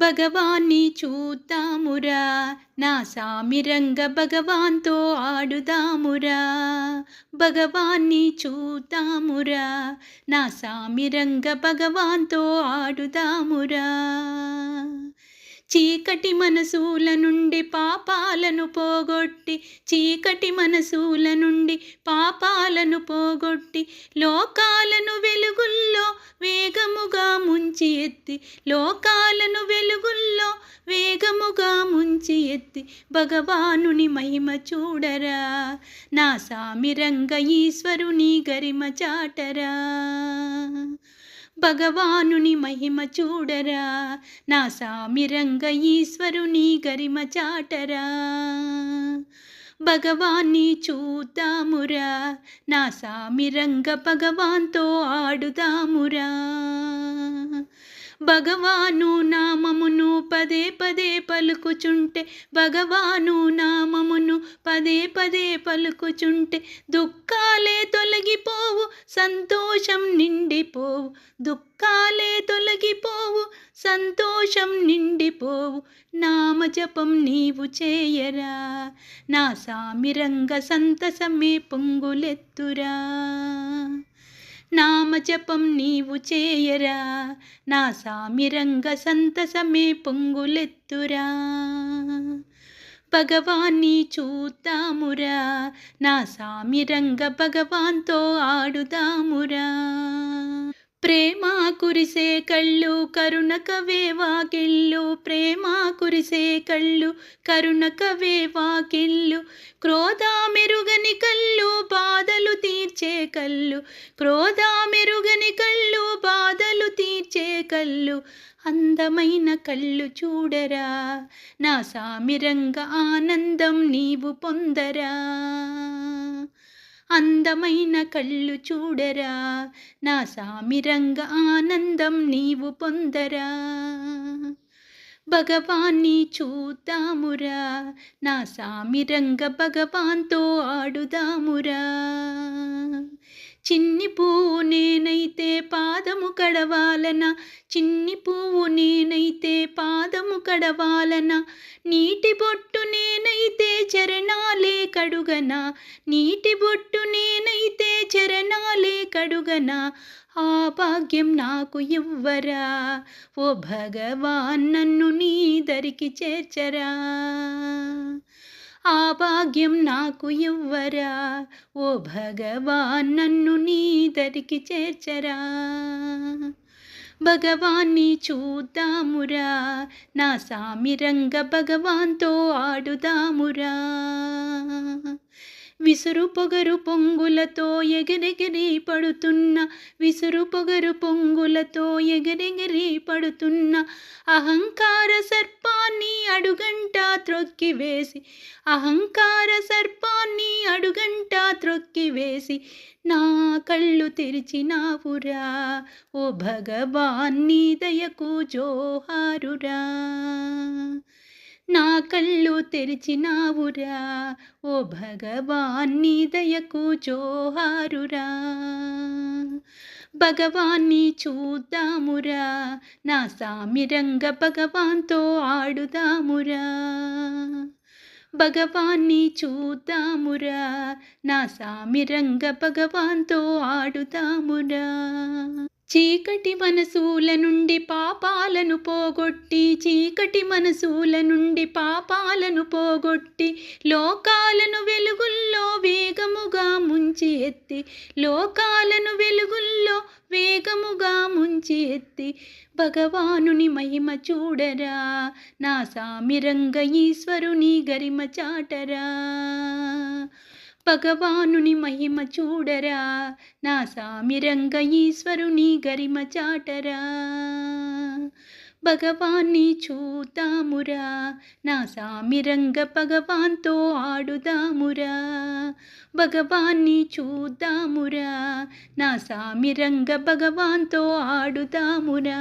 భగవాన్ని చూద్దామురా, నా సామిరంగ భగవాన్తో ఆడుదామురా. భగవాన్ని చూద్దామురా, నా సామిరంగ భగవాన్తో ఆడుదామురా. చీకటి మనసుల నుండి పాపాలను పోగొట్టి, చీకటి మనసుల నుండి పాపాలను పోగొట్టి, లోకాలను వెలుగుల్లో వేగముగా ముంచి ఎత్తి, లోకాలను వెలుగుల్లో వేగముగా ముంచి ఎత్తి, భగవానుని మహిమ చూడరా, నా సామిరంగ ఈశ్వరుని గరిమ చాటరా. భగవానుని మహిమ చూడరా, నా సామిరంగ ఈశ్వరుని గరిమ చాటరా. భగవాన్ని చూద్దామురా, నా సామిరంగ భగవాన్తో ఆడుదామురా. భగవాను నామమును పదే పదే పలుకుచుంటే, భగవాను నామమును పదే పదే పలుకుచుంటే, దుఃఖాలే తొలగిపోవు, సంతోషం నిండిపోవు. దుఃఖాలే తొలగిపోవు, సంతోషం నిండిపోవు. నామజపం నీవు చేయరా, నా సామిరంగ సంతసమే పొంగులెత్తురా. నామజపం నీవు చేయరా, నా సామిరంగ సంతసమే పొంగులెత్తురా. భగవాన్ని చూద్దామురా, నా సామిరంగ భగవాన్తో ఆడుదామురా. ప్రేమ కురిసే కళ్ళు కరుణ కవే వాకిళ్ళు, ప్రేమ కురిసే కళ్ళు కరుణ కవే వాకిళ్ళు. క్రోధమెరుగని కళ్ళు బాధలు తీర్చే కళ్ళు, క్రోధమెరుగని కళ్ళు బాధలు తీర్చే కళ్ళు. అందమైన కళ్ళు చూడరా, నా సామిరంగ ఆనందం నీవు పొందరా. అందమైన కళ్ళు చూడరా, నా సామిరంగ ఆనందం నీవు పొందరా. భగవాన్ని చూద్దామురా, నా సామిరంగ భగవాన్తో ఆడుదామురా. చిన్ని పువ్వు నేనైతే పాదము కడవాలన, చిన్ని పువ్వు నేనైతే పాదము కడవాలన. నీటి బొట్టు నేనైతే చరణాలే కడుగనా, నీటి బొట్టు నేనైతే చరణాలే కడుగనా. ఆ భాగ్యం నాకు ఇవ్వరా, ఓ భగవాన్ నన్ను నీ దరికి చేర్చరా. ఆ భాగ్యం నాకు ఇవ్వరా, ఓ భగవాన్ నన్ను నీ దరికి చేర్చరా. భగవాన్ని చూద్దామురా, నా సామిరంగ భగవాన్తో ఆడుదామురా. విసురు పొగరు పొంగులతో ఎగిరెగిరి పడుతున్న, విసురు పొగరు పొంగులతో ఎగిరెగిరి పడుతున్న అహంకార సర్పాన్ని అడుగంట త్రొక్కివేసి, అహంకార సర్పాన్ని అడుగంట త్రొక్కివేసి, నా కళ్ళు తెరిచినావురా, ఓ భగవాన్ నీ దయకు జోహారురా. నా కళ్ళు తెరిచినావురా, ఓ భగవాన్ నీ దయకు జోహారురా. భగవాన్ని చూద్దామురా, నా సామిరంగ భగవాన్తో ఆడుదామురా. భగవాన్ని చూద్దామురా, నా సామిరంగ భగవాన్తో ఆడుదామురా. చీకటి మనసుల నుండి పాపాలను పోగొట్టి, చీకటి మనసుల నుండి పాపాలను పోగొట్టి, లోకాలను వెలుగుల్లో వేగముగా ముంచి ఎత్తి, లోకాలను వెలుగుల్లో వేగముగా ముంచి ఎత్తి, భగవానుని మహిమ చూడరా, నా సామిరంగ ఈశ్వరుని గరిమ చాటరా. భగవానుని మహిమ చూడరా, నా సామిరంగ ఈశ్వరుని గరిమ చాటరా. భగవాన్ని చూద్దామురా, నా సామిరంగ భగవాన్తో ఆడుదామురా. భగవాన్ని చూద్దామురా, నా సామిరంగ భగవాన్తో ఆడుదామురా.